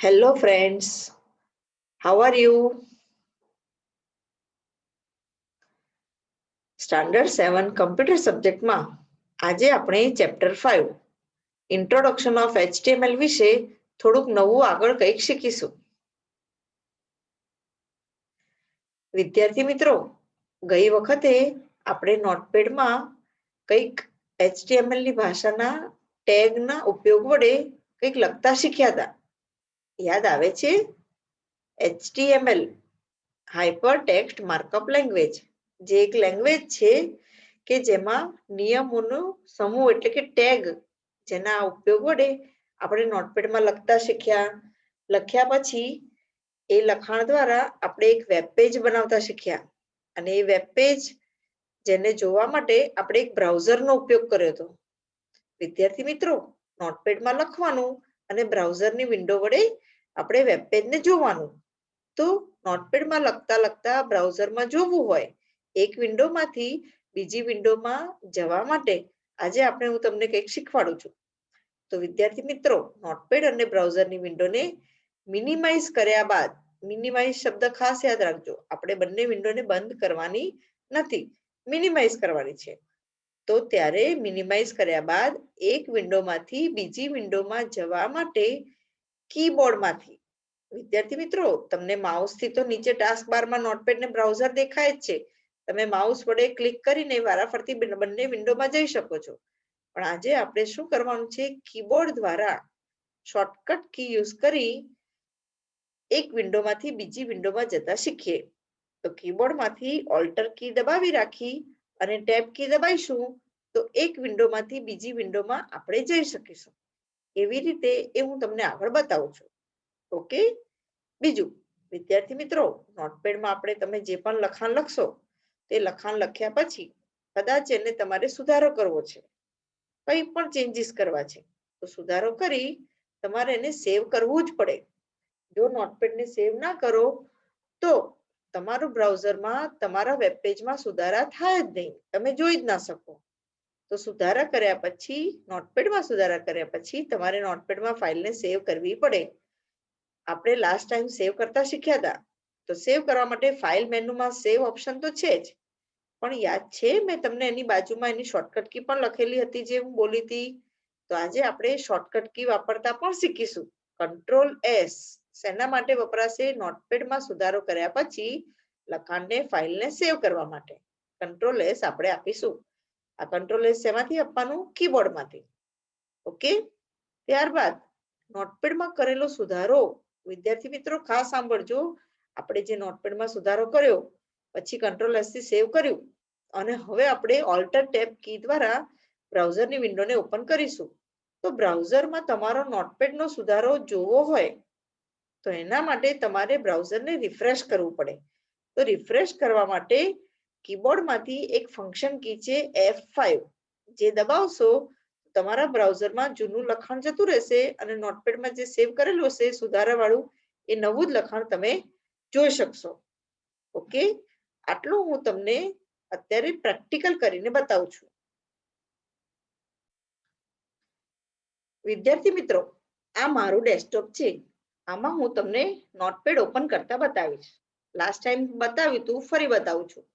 Hello friends, how are you? Standard 7 computer સબ્જેક્ટમાં આજે આપણે ચેપ્ટર 5 ઇન્ટ્રોડક્શન ઓફ HTML વિશે થોડુંક નવું આગળ કંઈક શીખીશું. વિદ્યાર્થી મિત્રો, ગઈ વખતે આપણે નોટપેડમાં કંઈક HTML ની ભાષાના ટેગના ઉપયોગ વડે કંઈક લખતા શીખ્યા હતા. યાદ આવે છે? HTML hyper text markup language જે એક લેંગ્વેજ છે કે જેમાં નિયમોનો સમૂહ એટલે કે ટેગ જેના ઉપયોગ વડે આપણે નોટપેડમાં લખતા શીખ્યા. લખ્યા પછી એ લખાણ દ્વારા આપણે એક વેબ પેજ બનાવતા શીખ્યા અને એ વેબ પેજ જેને જોવા માટે આપણે એક બ્રાઉઝરનો ઉપયોગ કર્યો હતો. વિદ્યાર્થી મિત્રો, નોટપેડમાં લખવાનું અને બ્રાઉઝરની વિન્ડો વડે આપણે વેબ પેજને જોવાનું. તો નોટપેડમાં લખતા લખતા બ્રાઉઝરમાં જોવું હોય, એક વિન્ડોમાંથી બીજી વિન્ડોમાં જવા માટે આજે હું તમને કંઈક શીખવાડું છું. તો વિદ્યાર્થી મિત્રો, નોટપેડ અને બ્રાઉઝરની વિન્ડોને મિનિમાઇઝ કર્યા બાદ, મિનિમાઇઝ શબ્દ ખાસ યાદ રાખજો, આપણે બંને વિન્ડોને બંધ કરવાની નથી, મિનિમાઇઝ કરવાની છે. તો ત્યારે મિનિમાઇઝ કર્યા બાદ એક વિન્ડોમાંથી બીજી વિન્ડોમાં જવા માટે કીબોર્ડમાંથી, વિદ્યાર્થી મિત્રો, તમને માઉસથી તો નીચે ટાસ્ક બારમાં નોટપેડ ને બ્રાઉઝર દેખાય જ છે. તમે માઉસ વડે ક્લિક કરીને વારાફરતી બંને વિન્ડોમાં જઈ શકો છો. પણ આજે આપણે શું કરવાનું છે? કીબોર્ડ દ્વારા શોર્ટકટ કી યુઝ કરી એક વિન્ડોમાંથી બીજી વિન્ડોમાં જતા શીખીએ. તો કીબોર્ડમાંથી ઓલ્ટર કી દબાવી રાખી અને ટેબ કી દબાઈશું તો એક વિન્ડોમાંથી બીજી વિન્ડોમાં આપણે જઈ શકીશું. એવી રીતે એ હું તમને આગળ બતાવું છું. ઓકે. બીજું, વિદ્યાર્થી મિત્રો, નોટપેડમાં આપણે તમે જે પણ લખાણ લખશો તે લખાણ લખ્યા પછી કદાચ એને તમારે સુધારો કરવો છે, કંઈ પણ ચેન્જીસ કરવા છે, તો સુધારો કરી તમારે એને સેવ કરવું જ પડે. જો નોટપેડને સેવ ના કરો તો તમારું બ્રાઉઝરમાં તમારા વેબ પેજમાં સુધારા થાય જ નહીં, તમે જોઈ જ ના શકો. તો સુધારા કર્યા પછી, નોટપેડમાં સુધારા કર્યા પછી તમારે નોટપેડમાં ફાઇલને સેવ કરવી પડે. આપણે લાસ્ટ ટાઈમ સેવ કરતા શીખ્યા હતા. તો સેવ કરવા માટે ફાઇલ મેનુમાં સેવ ઓપ્શન તો છે જ, પણ યાદ છે મેં તમને એની બાજુમાં એની શોર્ટકટ કી પણ લખેલી હતી જે હું બોલી હતી. તો આજે આપણે શોર્ટકટ કી વાપરતા પણ શીખીશું. કંટ્રોલ S શેના માટે વપરાશે? નોટપેડમાં સુધારો કર્યા પછી લખાણને ફાઇલને સેવ કરવા માટે કંટ્રોલ S આપણે આપીશું. આ કંટ્રોલ S શેમાંથી આપવાનું? કીબોર્ડમાંથી. ઓકે. ત્યારબાદ નોટપેડમાં કરેલો સુધારો, વિદ્યાર્થી મિત્રો ખાસ સાંભળજો, આપણે જે નોટપેડમાં સુધારો કર્યો પછી કંટ્રોલ S થી સેવ કર્યું અને હવે આપણે ઓલ્ટર ટેબ કી દ્વારા બ્રાઉઝરની વિન્ડોને ઓપન કરીશું. તો બ્રાઉઝરમાં તમારો નોટપેડનો સુધારો જોવો હોય તો એના માટે તમારે બ્રાઉઝરને રિફ્રેશ કરવું પડે. તો રિફ્રેશ કરવા માટે કીબોર્ડમાંથી એક ફંક્શન કી છે F5, જે દબાવશો તમારા બ્રાઉઝરમાં જૂનું લખાણ જતું રહેશે અને નોટપેડમાં જે સેવ કરેલું હશે સુધારાવાળું એ નવું જ લખાણ તમે જોઈ શકશો. ઓકે. આટલું હું તમને અત્યારે પ્રેક્ટિકલ કરીને બતાવું છું. વિદ્યાર્થી મિત્રો, આ મારું ડેસ્કટોપ છે. આમાં હું તમને નોટપેડ ઓપન કરતા બતાવીશ. લાસ્ટ ટાઈમ બતાવ્યું હતું, ફરી બતાવું છું.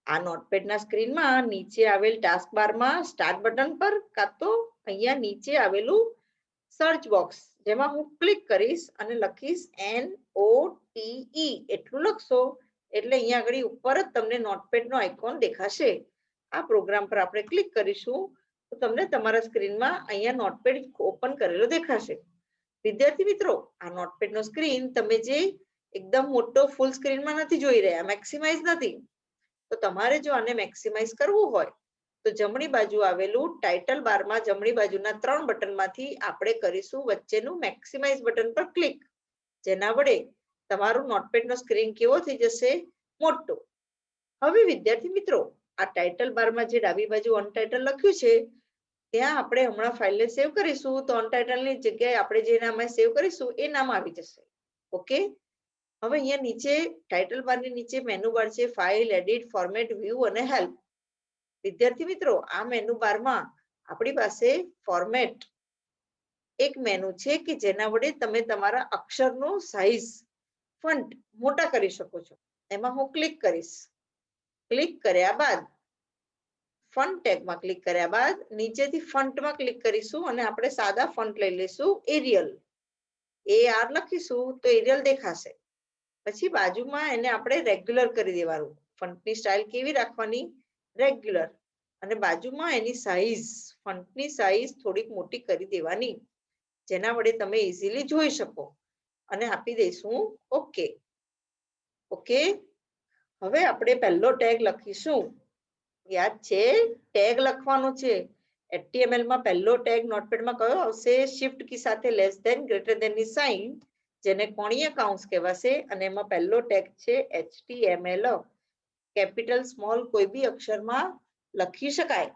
આ નોટપેડના સ્ક્રીનમાં નીચે આવેલ ટાસ્ક બારમાં સ્ટાર્ટ બટન પર કાં તો અહીંયા નીચે આવેલું સર્ચ બોક્સ, જેમાં હું ક્લિક કરીશ અને લખીશ NOTE, એટલું લખશો એટલે અહીંયા આગળ ઉપર જ તમને નોટપેડનો આઇકોન દેખાશે. આ પ્રોગ્રામ પર આપણે ક્લિક કરીશું તો તમને તમારા સ્ક્રીનમાં અહીંયા નોટપેડ ઓપન કરેલો દેખાશે. વિદ્યાર્થી મિત્રો, આ નોટપેડનો સ્ક્રીન તમે જે એકદમ મોટો ફૂલ સ્ક્રીનમાં નથી જોઈ રહ્યા, મેક્સિમાઇઝ નથી. તો તમારે જો આને મેક્સિમાઇઝ કરવું હોય તો જમણી બાજુ આવેલું ટાઇટલ બારમાં જમણી બાજુના 3 બટનમાંથી આપણે કરીશું વચ્ચેનું મેક્સિમાઇઝ બટન પર ક્લિક, જેના વડે તમારું નોટપેડનો સ્ક્રીન કેવો થઈ જશે? મોટો. હવે વિદ્યાર્થી મિત્રો, આ ટાઇટલ બારમાં જે ડાબી બાજુ અનટાઇટલ લખ્યું છે ત્યાં આપણે હમણાં ફાઇલને સેવ કરીશું તો અનટાઇટલની જગ્યાએ આપણે જે નામ સેવ કરીશું એ નામ આવી જશે. ઓકે. હવે અહીંયા નીચે ટાઇટલ બારની નીચે મેનુ બાર છે, ફાઇલ, એડિટ, ફોર્મેટ, વ્યૂ અને હેલ્પ. વિદ્યાર્થી મિત્રો, આ મેનુ બારમાં આપણી પાસે ફોર્મેટ, એક મેનુ છે કે જેના વડે તમે તમારા અક્ષરનો સાઈઝ ફોન્ટ મોટા કરી શકો છો. એમાં હું ક્લિક કરીશ. ક્લિક કર્યા બાદ ફોન્ટ ટેગમાં ક્લિક કર્યા બાદ નીચેથી ફોન્ટમાં ક્લિક કરીશું અને આપણે સાદા ફોન્ટ લઈ લઈશું એરિયલ. AR લખીશું તો એરિયલ દેખાશે. પછી બાજુમાં એને આપણે રેગ્યુલર કરી દેવાનું. ફોન્ટની સ્ટાઇલ કેવી રાખવાની? રેગ્યુલર. અને બાજુમાં એની સાઈઝ, ફોન્ટની સાઈઝ થોડીક મોટી કરી દેવાની, જેના વડે તમે ઇઝીલી જોઈ શકો. અને આપી દઈશું ઓકે. ઓકે. હવે આપણે પહેલો ટેગ લખીશું. યાદ છે, ટેગ લખવાનો છે. HTML માં પહેલો ટેગ નોટપેડમાં કયો આવશે? શિફ્ટ કી સાથે લેસ ધેન ગ્રેટર ધેન ની સાઇન, જેને કોણીય કૌંસ કહેવાશે. અને એમાં પહેલો ટેગ છે HTML. કેપિટલ સ્મોલ કોઈ બી અક્ષરમાં લખી શકાય.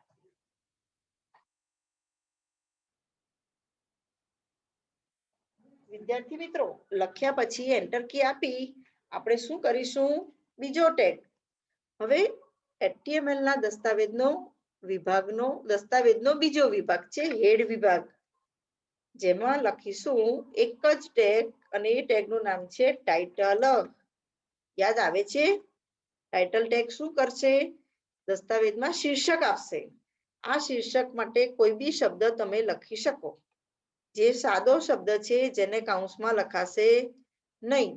વિદ્યાર્થી મિત્રો, લખ્યા પછી એન્ટર કી આપી આપણે શું કરીશું? બીજો ટેગ. હવે HTML ના દસ્તાવેજનો બીજો વિભાગ છે હેડ વિભાગ, જેમાં લખીશું એક જ ટેગ અને એ ટેગનું નામ છે ટાઇટલ. યાદ આવે છે? ટાઇટલ ટેગ શું કરશે? દસ્તાવેજમાં શીર્ષક આપશે. આ શીર્ષક માટે કોઈ બી શબ્દ તમે લખી શકો. જે સાદો શબ્દ છે જેને કૌંસમાં લખાશે નહીં.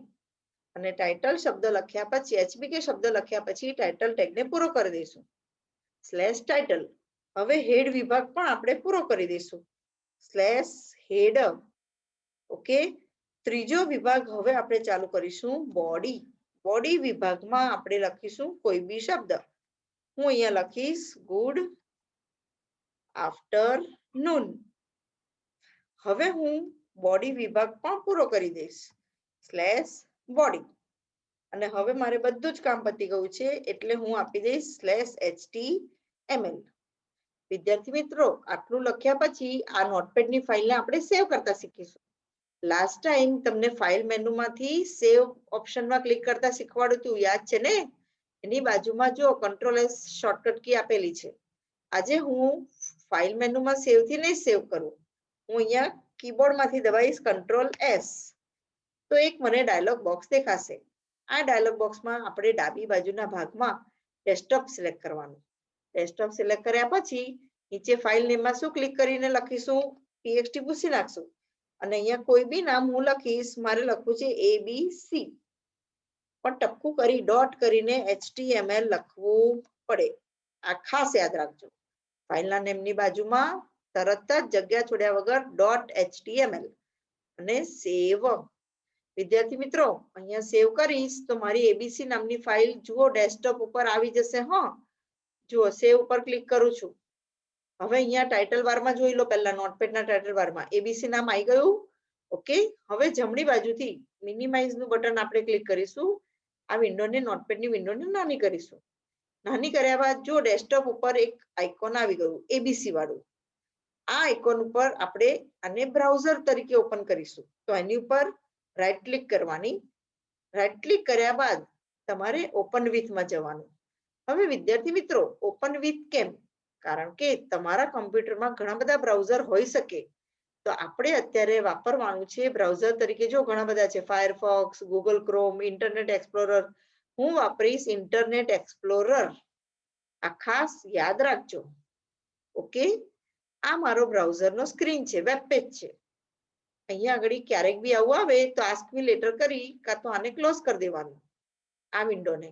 અને ટાઇટલ શબ્દ લખ્યા પછી HBK શબ્દ લખ્યા પછી ટાઇટલ ટેગને પૂરો કરી દઈશું. Slash title. હવે હેડ વિભાગ પણ આપણે પૂરો કરી દઈશું. સ્લેશ હેડ. ઓકે. ત્રીજો વિભાગ હવે આપણે ચાલુ કરીશું બોડી. બોડી વિભાગમાં આપણે લખીશું કોઈ બી શબ્દ. હું અહીંયા લખીશ ગુડ આફ્ટરનૂન. હવે હું બોડી વિભાગ પણ પૂરો કરી દઈશ. Slash body. અને હવે મારે બધું જ કામ પતી ગયું છે એટલે હું આપી દઈશ સ્લેશ HTML. વિદ્યાર્થી મિત્રો, આટલું લખ્યા પછી આ નોટપેડની ફાઇલને આપણે સેવ કરતા શીખીશું. લાસ્ટ ટાઈમ તમને ફાઇલ મેનુમાંથી સેવ ઓપ્શનમાં ક્લિક કરતા શીખવાડ્યું હતું, યાદ છે ને? એની બાજુમાં જો Ctrl+S શોર્ટકટ કી આપેલી છે. આજે હું ફાઇલ મેનુમાં સેવથી નહીં સેવ કરું. હું અહીંયા કીબોર્ડમાંથી દબાવીશ Ctrl+S. તો એક મને ડાયલોગ બોક્સ દેખાશે. આ ડાયલોગ બોક્સમાં આપણે ડાબી બાજુના ભાગમાં ડેસ્કટોપ સિલેક્ટ કરવાનું. ડેસ્કટોપ સિલેક્ટ કર્યા પછી નીચે ફાઇલ નેમમાં શું ક્લિક કરીને લખીશું? TXT પૂછી નાખશું. અને અહીંયા કોઈ બી નામ હું લખીશ. મારે લખવું છે ABC. પણ ટપકું કરી ડોટ કરીને HTML લખવું પડે. આ ખાસ યાદ રાખજો. ફાઇલના નેમની બાજુમાં તરત જ જગ્યા છોડ્યા વગર .html અને સેવ. વિદ્યાર્થી મિત્રો, અહીંયા સેવ કરીશ તો મારી ABC નામની ફાઇલ જુઓ ડેસ્કટોપ ઉપર આવી જશે. જુઓ, સેવ ઉપર ક્લિક કરું છું. હવે અહીંયા ટાઇટલ બારમાં જોઈ લો. પહેલા નોટપેડના ટાઇટલ બારમાં ABC નામ આવી ગયું. ઓકે. હવે જમણી બાજુથી મિનિમાઇઝનું બટન આપણે ક્લિક કરીશું. આ વિન્ડોને, નોટપેડની વિન્ડોને નાની કરીશું. નાની કર્યા બાદ જો ડેસ્કટોપ ઉપર એક આઇકોન આવી ગયું ABC વાળું. આ આઇકોન ઉપર આપણે આને બ્રાઉઝર તરીકે ઓપન કરીશું. તો એની ઉપર રાઈટ ક્લિક કરવાની. રાઈટ ક્લિક કર્યા બાદ તમારે ઓપન વિથમાં જવાનું. હવે વિદ્યાર્થી મિત્રો, ઓપન વિથ કેમ? કારણ કે તમારા કમ્પ્યુટરમાં ઘણા બધા બ્રાઉઝર હોઈ શકે. તો આપણે અત્યારે વાપરવાનું છે બ્રાઉઝર તરીકે જો ઘણા બધા છે. Firefox, Google chrome, internet explorer. હું વાપરીશ ઇન્ટરનેટ એક્સપ્લોરર. આ ખાસ યાદ રાખજો. ઓકે. આ મારો બ્રાઉઝરનો સ્ક્રીન છે, વેબ પેજ છે. અહીંયા આગળ ક્યારેક બી આવું આવે તો આસ્ક મી લેટર કરી કાં તો આને ક્લોઝ કરી દેવાનું, આ વિન્ડોને.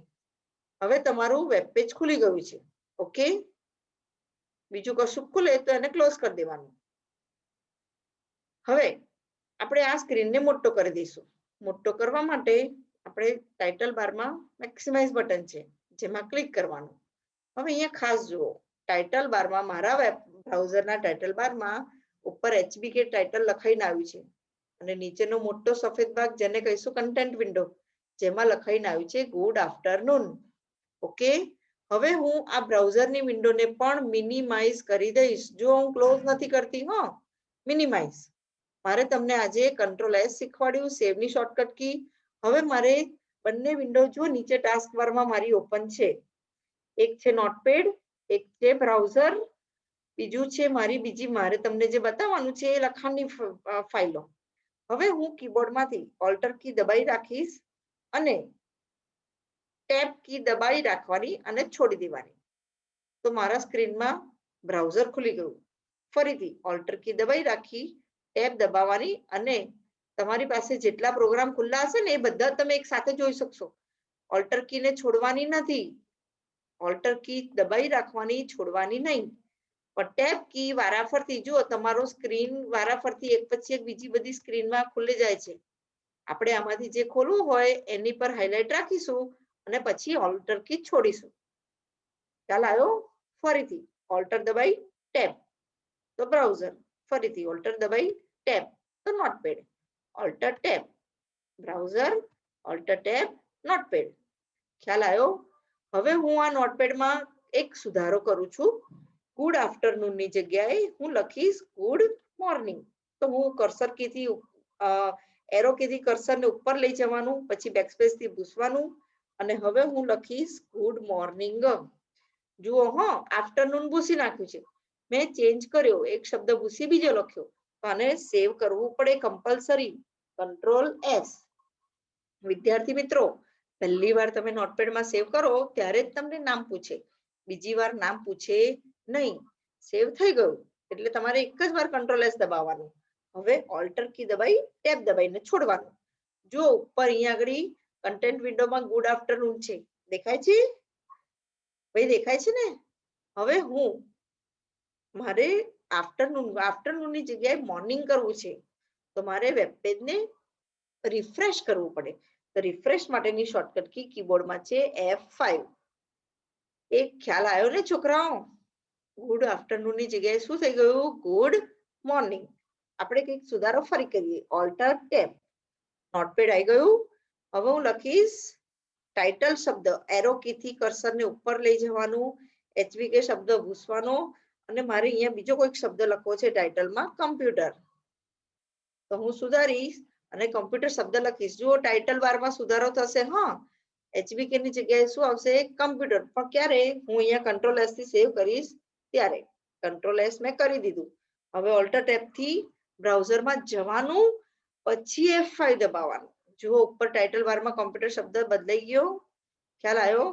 હવે તમારું વેબ પેજ ખુલી ગયું છે. ઓકે. બીજું કશું ખુલે તો એને ક્લોઝ કરી દેવાનું. હવે આપણે આ સ્ક્રીનને મોટો કરી દઈશું. મોટો કરવા માટે આપણે ટાઇટલ બારમાં મેક્સિમાઇઝ બટન છે, જેમાં ક્લિક કરવાનું. હવે અહીંયા ખાસ જુઓ, ટાઇટલ બારમાં મારા વેબ બ્રાઉઝરના ટાઇટલ બારમાં ઉપર HBK ટાઇટલ લખાઈને આવ્યું છે. અને નીચેનો મોટો સફેદ ભાગ જેને કહીશું કન્ટેન્ટ વિન્ડો, જેમાં લખાઈને આવ્યું છે ગુડ આફ્ટરનૂન. ઓકે. હવે હું આ બ્રાઉઝરની વિન્ડોને પણ મિનિમાઇઝ કરી દઈશ. જો હું ક્લોઝ નથી કરતી, મિનિમાઇઝ. મારે તમને આજે Ctrl+S શીખવાડ્યું, સેવની શોર્ટકટ કી. હવે મારે બંને વિન્ડો જો નીચે ટાસ્ક બારમાં મારી ઓપન છે. એક છે નોટપેડ, એક છે બ્રાઉઝર. બીજું છે મારે તમને જે બતાવવાનું છે એ લખાણની ફાઇલો. હવે હું કીબોર્ડમાંથી ઓલ્ટર કી દબાઈ રાખીશ અને ટેબ કી દબાઈ રાખવાની અને છોડી દેવાની. તો મારા સ્ક્રીનમાં બ્રાઉઝર ખુલી ગયું. ફરીથી ઓલ્ટર કી દબાઈ રાખી, ટેબ દબાવવાની અને તમારી પાસે જેટલા પ્રોગ્રામ ખુલ્લા હશે ને એ બધા તમે એક સાથે જોઈ શકશો. ઓલ્ટર કીને છોડવાની નથી. ઓલ્ટર કી દબાઈ રાખવાની, છોડવાની નહીં. પણ ટેબ કી વારાફરતી જુઓ તમારો સ્ક્રીન વારાફરતી એક પછી એક બીજી બધી સ્ક્રીનમાં ખુલી જાય છે. આપણે આમાંથી જે ખોલવું હોય એની પર હાઇલાઇટ રાખીશું અને પછી ઓલ્ટર કી છોડીશું. ખ્યાલ આવ્યો? ફરીથી ઓલ્ટર દબાઈ ટેબ તો બ્રાઉઝર, ફરીથી ઓલ્ટર દબાઈ ટેબ તો Notepad, alter tab browser, alter tab Notepad. ખ્યાલ આવ્યો? હવે હું આ નોટપેડમાં એક સુધારો કરું છું. ગુડ આફ્ટરનૂન ની જગ્યાએ હું લખીશ ગુડ મોર્નિંગ. તો હું કર્સર કીથી એરો કીથી કર્સરને ઉપર લઈ જવાનું, પછી બેકસ્પેસ થી ભૂસવાનું અને હવે હું લખીશ ગુડ મોર્નિંગ. જુઓ આફ્ટરનૂન ભૂસી નાખ્યું છે. મેં ચેન્જ કર્યો, એક શબ્દ ભૂસી બીજો લખ્યો. આને સેવ કરવું પડે કમ્પલસરી. Control S. વિદ્યાર્થી મિત્રો, પહેલી વાર તમે નોટપેડમાં સેવ કરો ત્યારે જ તમને નામ પૂછે, બીજી વાર નામ પૂછે નહીં. સેવ થઈ ગયું એટલે તમારે એક જ વાર કંટ્રોલ એસ દબાવવાનું. હવે ઓલ્ટર કી દબાઈ ટેબ દબાઈને છોડવાનું. જો ઉપર અહીંયા આગળ કન્ટેન્ટ વિન્ડોમાં ગુડ આફ્ટરનૂન છે, દેખાય છે? ભાઈ દેખાય છે ને? હવે મારે આફ્ટરનૂનની જગ્યાએ મોર્નિંગ કરવું છે. તો મારે વેબ પેજને રિફ્રેશ કરવું પડે. તો રિફ્રેશ માટેની શોર્ટકટ કી કીબોર્ડમાં છે F5. એક ખ્યાલ આવ્યો ને છોકરાઓ? ગુડ આફ્ટરનૂનની જગ્યાએ શું થઈ ગયું? Good morning. આપણે કંઈક સુધારો ફરી કરીએ. ઓલ્ટર ટેબ, નોટપેડ આવી ગયું. હવે હું લખીશ ટાઇટલ શબ્દ, એરો કીથી કર્સરને ઉપર લઈ જવાનું, HVK શબ્દ ભૂસવાનો અને મારે અહીંયા બીજો કોઈક શબ્દ લખવો છે ટાઇટલમાં, કમ્પ્યુટર. તો હું સુધારીશ અને કમ્પ્યુટર શબ્દ લખીશ. જુઓ ટાઇટલ બારમાં સુધારો થશે. HVK ની જગ્યાએ શું આવશે? કમ્પ્યુટર. પણ ક્યારે? હું અહીંયા કંટ્રોલ એસ થી સેવ કરીશ ત્યારે. કંટ્રોલ એસ મેં કરી દીધું. હવે ઓલ્ટર ટેબ થી બ્રાઉઝરમાં જવાનું, પછી F5 દબાવવાનું. જુઓ ઉપર ટાઇટલ બારમાં કમ્પ્યુટર શબ્દ બદલાઈ ગયો. ખ્યાલ આવ્યો?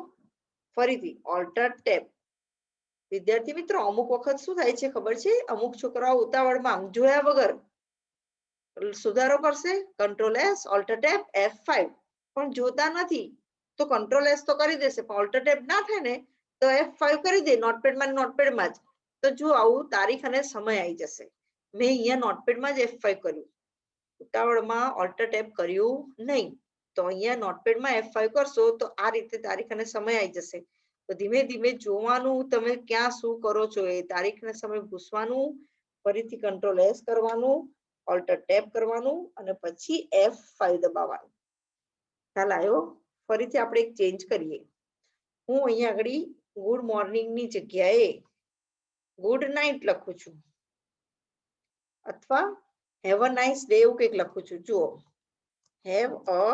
ફરીથી ઓલ્ટર ટેબ. વિદ્યાર્થી મિત્રો, અમુક વખત શું થાય છે ખબર છે? અમુક છોકરાઓ ઉતાવળમાં જોયા વગર સુધારો કરશે, control S, alter tab, F5, પણ જોતા નથી તો કંટ્રોલ એસ તો કરી દેશે, પણ ઓલ્ટર ટેબ ના થાય ને તો F5 કરી દે નોટપેડમાં જ. તો જો આવું તારીખ અને સમય આવી જશે. મેં અહીંયા નોટપેડમાં જ F5 કર્યું, ઉતાવળમાં ઓલ્ટર ટેબ કર્યું નહીં. તો અહીંયા નોટપેડમાં F5 કરશો તો આ રીતે તારીખ અને સમય આવી જશે. તો ધીમે ધીમે જોવાનું તમે ક્યાં શું કરો છો. એ તારીખ અને સમય ભૂસવાનું, ફરીથી કંટ્રોલ એસ કરવાનું, ઓલ્ટર ટેબ કરવાનું અને પછી F5 દબાવવાનું. ખ્યાલ આવ્યો? ફરીથી આપણે એક ચેન્જ કરીએ. હું અહીંયા આગળ ગુડ મોર્નિંગ ની જગ્યાએ ગુડ નાઇટ લખું છું અથવા હેવ અ નાઇસ ડે એવું કંઈક લખું છું. જુઓ, have a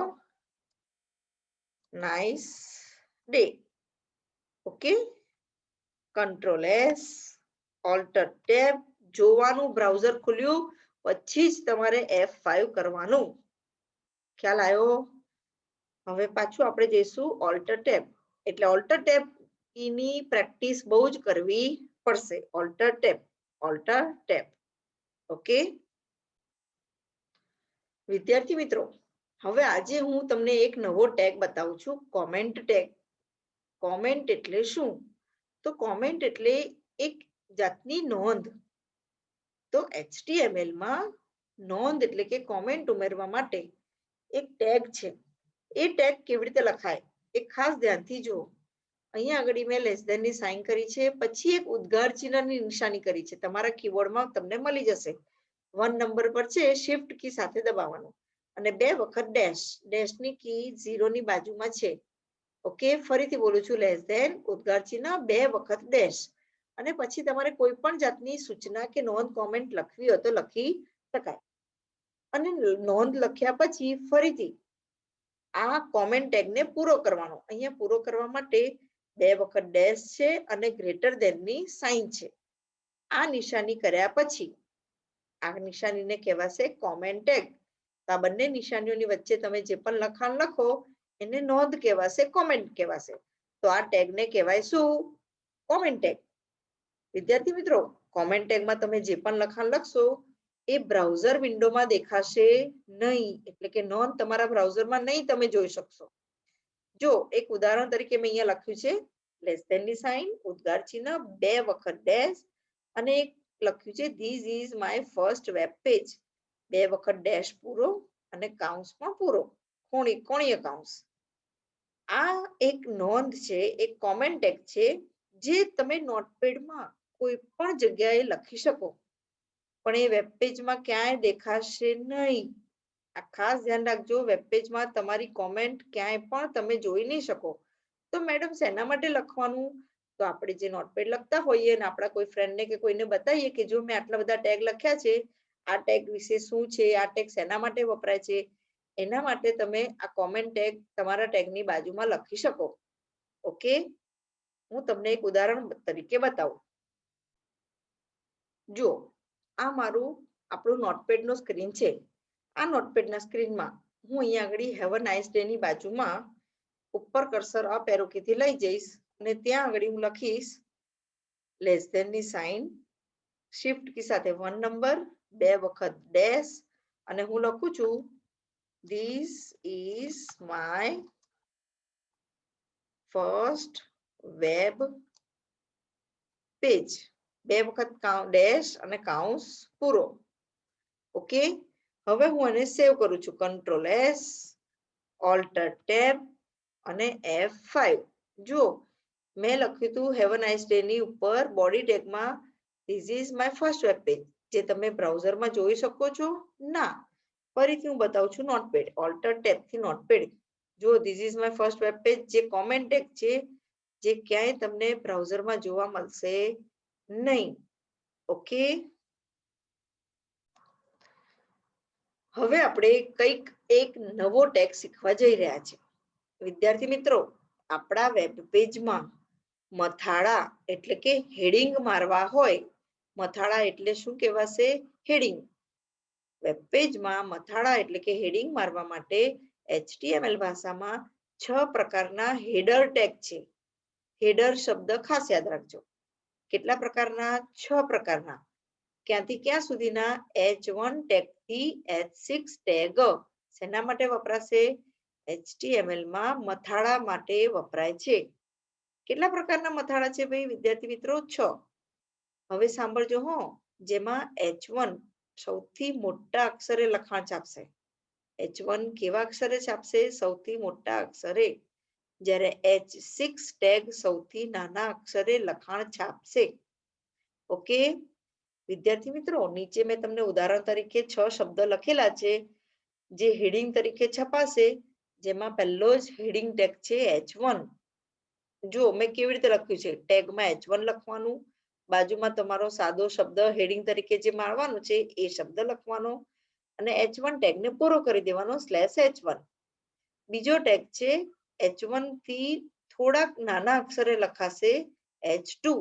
nice day. Okay, control S, alter tab. જોવાનું, બ્રાઉઝર ખુલ્યું પછી જ તમારે F5 કરવાનું. ખ્યાલ આવ્યો? હવે પાછું આપણે જઈશું ઓલ્ટર ટેબ. એટલે ઓલ્ટર ટેબ કીની પ્રેક્ટિસ બહુ જ કરવી પડશે. Alter tab, alter tab. Okay વિદ્યાર્થી મિત્રો, હવે આજે હું તમને એક નવો ટેગ બતાવું છું, કોમેન્ટ ટેગ. કોમેન્ટ એટલે શું? તો કોમેન્ટ એટલે એક જાતની નોંધ. તો HTML માં નોંધ એટલે કે કોમેન્ટ ઉમેરવા માટે એક ટેગ છે. એ ટેગ કેવી રીતે લખાય એ ખાસ ધ્યાનથી જુઓ. અહીંયા આગળ મેં લેસ ધેન ની સાઇન કરી છે, પછી એક ઉદ્ગાર ચિહ્નની નિશાની કરી છે. તમારા કીબોર્ડમાં તમને મળી જશે. 1 નંબર પર છે, શિફ્ટ કી સાથે દબાવવાનું અને 2 વખત ડેશ. ડેશની કી 0 ની બાજુમાં છે. ઓકે, ફરીથી બોલું છું, લેસ ધેન, ઉદ્ગાર ચિહ્ન, 2 વખત ડેશ અને પછી તમારે કોઈ પણ જાતની સૂચના કે નોંધ કોમેન્ટ લખવી હોય તો લખી શકાય. અને નોંધ લખ્યા પછી ફરીથી આ કોમેન્ટ ટેગને પૂરો કરવાનો. અહીંયા પૂરો કરવા માટે 2 વખત ડેશ છે અને ગ્રેટર ધેન ની સાઇન છે. આ નિશાની કર્યા પછી આ નિશાનીને કહેવાશે કોમેન્ટ ટેગ. આ બંને નિશાનીઓની વચ્ચે તમે જે પણ લખાણ લખો એને નોંધ કહેવાશે, કોમેન્ટ કહેવાશે. તો આ ટેગને કહેવાય શું? Comment tag. વિદ્યાર્થી મિત્રો, કોમેન્ટ ટેગમાં તમે જે પણ લખાણ લખશો એ બ્રાઉઝર વિન્ડોમાં દેખાશે નહીં, એટલે કે નોંધ તમારા બ્રાઉઝરમાં નહીં તમે જોઈ શકશો. જો એક ઉદાહરણ તરીકે મેં અહીંયા લખ્યું છે લેસ ધેન ની સાઇન, ઉદ્ગાર ચિહ્ન, 2 વખત ડેશ અને એક લખ્યું છે this is my first web page, 2 વખત ડેશ પૂરો અને કાઉન્સ પણ પૂરો, કોણીય કાઉન્સ. આ એક નોંધ છે, એક કોમેન્ટ ટેગ છે જે તમે નોટપેડમાં કોઈ પણ જગ્યાએ લખી શકો, પણ એ વેબ પેજમાં ક્યાંય દેખાશે નહીં. આ ખાસ ધ્યાન રાખજો, વેબ પેજમાં તમારી કોમેન્ટ ક્યાંય પણ તમે જોઈ નહીં શકો. તો મેડમ શેના માટે લખવાનું? તો આપણે જે નોટપેડ લખતા હોઈએ અને આપણા કોઈ ફ્રેન્ડને કે કોઈને બતાવીએ કે જો મેં આટલા બધા ટેગ લખ્યા છે, આ ટેગ વિશે શું છે, આ ટેગ શેના માટે વપરાય છે, એના માટે તમે આ કોમેન્ટ ટેગ તમારા ટેગની બાજુમાં લખી શકો. ઓકે, હું તમને એક ઉદાહરણ તરીકે બતાવું. જો આ મારું આપણું નોટપેડનો સ્ક્રીન છે. આ નોટપેડના સ્ક્રીનમાં હું અહીંયા આગળ હેવ અ નાઇસ ડે ની બાજુમાં ઉપર કર્સર અપ એરો કીથી લઈ જઈશ અને ત્યાં આગળ હું લખીશ લેસ ધેન ની સાઇન, શિફ્ટ કી સાથે 1 નંબર, 2 વખત ડેશ અને હું લખું છું this is my first web page, 2 વખત ડેશ અને કાઉન્સ પૂરો. ઓકે, હવે હું આને સેવ કરું છું. કંટ્રોલ S, ઓલ્ટર ટેબ અને F5. જો મેં લખ્યું હતું હેવ અ નાઇસ ડે ની ઉપર બોડી ટેગમાં this is my first web page, જે તમે બ્રાઉઝરમાં જોઈ શકો છો ના. ફરીથી હું બતાવું છું નોટપેડ, ઓલ્ટર ટેબ થી નોટપેડ. જો this is my first web page જે કોમેન્ટ ટેગ છે, જે ક્યાંય તમને બ્રાઉઝરમાં જોવા મળશે નહીં. ઓકે, હવે આપણે કંઈક એક નવો ટેગ શીખવા જઈ રહ્યા છે. વિદ્યાર્થી મિત્રો, આપણા વેબ પેજમાં મથાળા એટલે કે હેડિંગ મારવા હોય, મથાળા એટલે શું કહેવાશે? હેડિંગ. વેબ પેજમાં મથાળા એટલે કે હેડિંગ મારવા માટે HTML ભાષામાં 6 પ્રકારના હેડર ટેગ છે. હેડર શબ્દ ખાસ યાદ રાખજો. કેટલા પ્રકારના? 6 પ્રકારના. ક્યાંથી ક્યાં સુધીના? H1 ટેગ થી H6 ટેગ. શેના માટે વપરાશે? HTML માં મથાળા માટે વપરાય છે. કેટલા પ્રકારના મથાળા છે ભાઈ વિદ્યાર્થી મિત્રો? 6. હવે સાંભળજો હો, જેમાં H1 સૌથી મોટા અક્ષરે લખાણ છાપશે. H1 કેવા અક્ષરે છાપશે? સૌથી મોટા અક્ષરે. જ્યારે H6 ટેગ સૌથી નાના અક્ષરે લખાણ છાપશે. ઓકે વિદ્યાર્થી મિત્રો, નીચે મેં તમને ઉદાહરણ તરીકે 6 શબ્દ લખેલા છે જે હેડિંગ તરીકે છપાશે, જેમાં પહેલો જ હેડિંગ ટેગ છે H1. જો મેં કેવી રીતે લખ્યું છે, ટેગમાં H1 લખવાનું, બાજુમાં તમારો સાદો શબ્દ હેડિંગ તરીકે જે મારવાનો છે એ શબ્દ લખવાનો અને H1 ટેગને પૂરો કરી દેવાનો /H1. બીજો ટેગ છે H1 થી થોડાક નાના અક્ષરે લખાશે H2.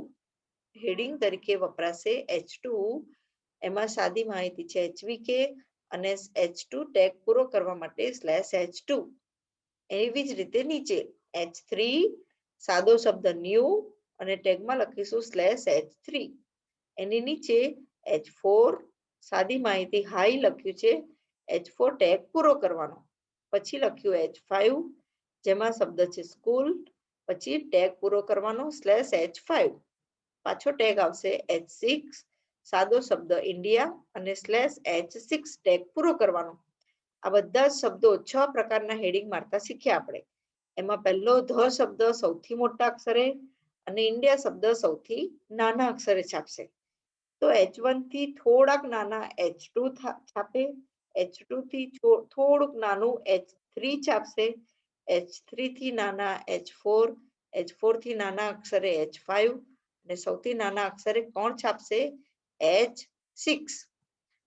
હેડિંગ તરીકે વપરાશે H2. એમાં સાદી માહિતી છે HVK અને H2 ટેગ પૂરો કરવા માટે /H2. એવી જ રીતે નીચે H3 સાદો શબ્દ ન્યૂ અને ટેગમાં લખીશું /H3. એની નીચે H4 સાદી માહિતી હાઈ લખ્યું છે, H4 ટેગ પૂરો કરવાનો. પછી લખ્યું H5 જેમાં શબ્દ છે સ્કૂલ, પછી ટેગ પૂરો કરવાનો /H5. પાછો ટેગ આવશે H6 સાદો શબ્દ ઇન્ડિયા અને /H6 ટેગ પૂરો કરવાનો. આ બધા શબ્દો 6 પ્રકારના હેડિંગ મારતા શીખ્યા આપણે. એમાં પહેલો ધ શબ્દ સૌથી મોટા અક્ષરે અને ઇન્ડિયા શબ્દ સૌથી નાના અક્ષરે છાપશે. તો H1 થી થોડાક નાના H2 છાપે, H2 થી થોડુંક નાનું H3 છાપશે, H3 થી નાના H4, H4 થી નાના અક્ષરે H5 અને સૌથી નાના અક્ષરે કોણ છાપશે? H6.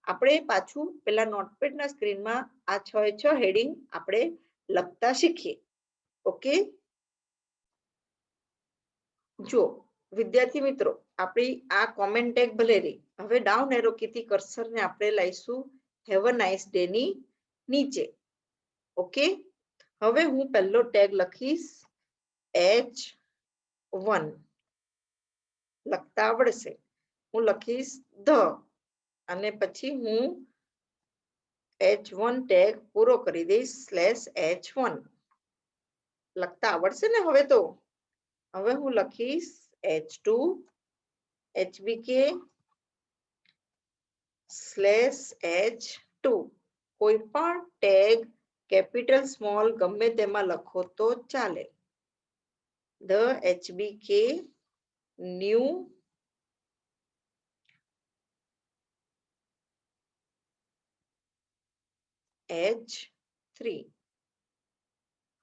આપણે પાછું પેલા નોટપેડના સ્ક્રીનમાં આ 6 હેડિંગ આપણે લખતા શીખીએ. ઓકે, જો વિદ્યાર્થી મિત્રો, આપણી આ કોમેન્ટ ટેગ ભલે રહી. હવે ડાઉન એરો કીથી કર્સરને આપણે લાવીશું હેવ અ નાઇસ ડે ની નીચે. ઓકે, હવે હું પહેલો ટેગ લખીશ H1. લખતા આવડશે. હું લખીશ ધ અને પછી હું H1 ટેગ પૂરો કરી દઈશ /H1. લખતા આવડશે ને હવે તો. હવે હું લખીશ H2 HBK /H2. કોઈ પણ ટેગ કેપિટલ સ્મોલ ગમે તેમાં લખો તો ચાલે. the HBK new H3.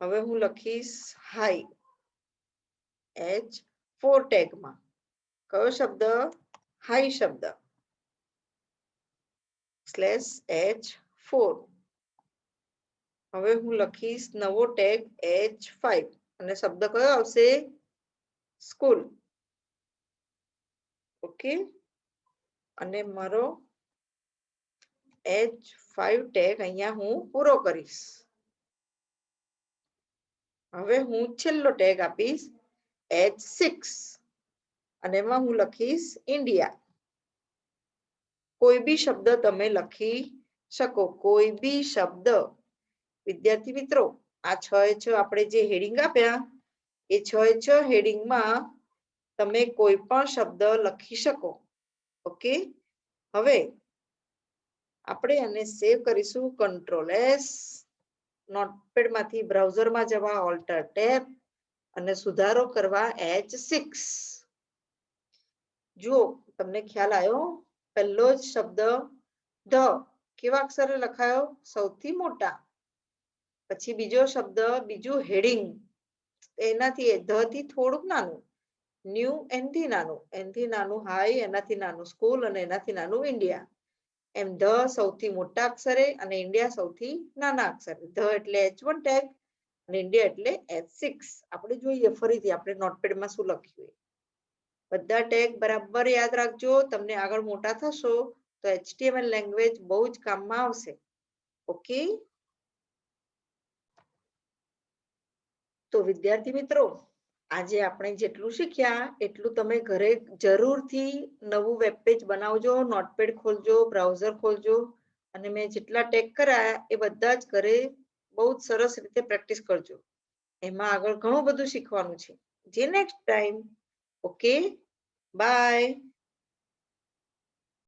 હવે હું લખીશ હાઈ H4 ટેગમાં. કયો શબ્દ? હાઈ શબ્દ /H4. હવે હું લખીશ નવો ટેગ H5 અને શબ્દ કયો આવશે? સ્કૂલ. ઓકે, અને મારો H5 ટેગ અહીંયા હું પૂરો કરીશ. હવે હું છેલ્લો ટેગ આપીશ H6 અને એમાં હું લખીશ ઇન્ડિયા. કોઈ બી શબ્દ તમે લખી શકો, કોઈ બી શબ્દ. વિદ્યાર્થી મિત્રો, આ 6 આપણે જે હેડિંગ આપ્યા એ 6 હેડિંગમાં તમે કોઈ પણ શબ્દ લખી શકો. ઓકે, હવે આપણે આને સેવ કરીશું. Ctrl+S, નોટપેડમાંથી બ્રાઉઝરમાં જવા ઓલ્ટર ટેબ અને સુધારો કરવા H6. જુઓ, તમને ખ્યાલ આવ્યો? પહેલો જ શબ્દ ધ કેવા અક્ષરે લખાયો? સૌથી મોટા. પછી બીજો શબ્દ, બીજું હેડિંગ એનાથી ધ થી થોડુંક નાનું, ન્યૂ એનથી નાનું, એનથી નાનું હાઈ, એનાથી નાનું સ્કૂલ અને એનાથી નાનું ઇન્ડિયા. એમ ધ સૌથી મોટા અક્ષરે અને ઇન્ડિયા સૌથી નાના અક્ષરે. ધ એટલે H1 ટેગ અને ઇન્ડિયા એટલે H6. આપણે જોઈએ ફરીથી આપણે નોટપેડમાં શું લખ્યું. બધા ટેગ બરાબર યાદ રાખજો. તમને આગળ મોટા થશો તો HTML લેંગ્વેજ બહુ જ કામમાં આવશે. ઓકે, તો વિદ્યાર્થી મિત્રો, આજે આપણે જેટલું શીખ્યા એટલું તમે ઘરે જરૂરથી નવું વેબ પેજ બનાવજો, નોટપેડ ખોલજો, બ્રાઉઝર ખોલજો અને મેં જેટલા ટેગ કરાયા એ બધા જ ઘરે બહુ જ સરસ રીતે પ્રેક્ટિસ કરજો. એમાં આગળ ઘણું બધું શીખવાનું છે. જે નેક્સ્ટ ટાઈમ. Okay, by.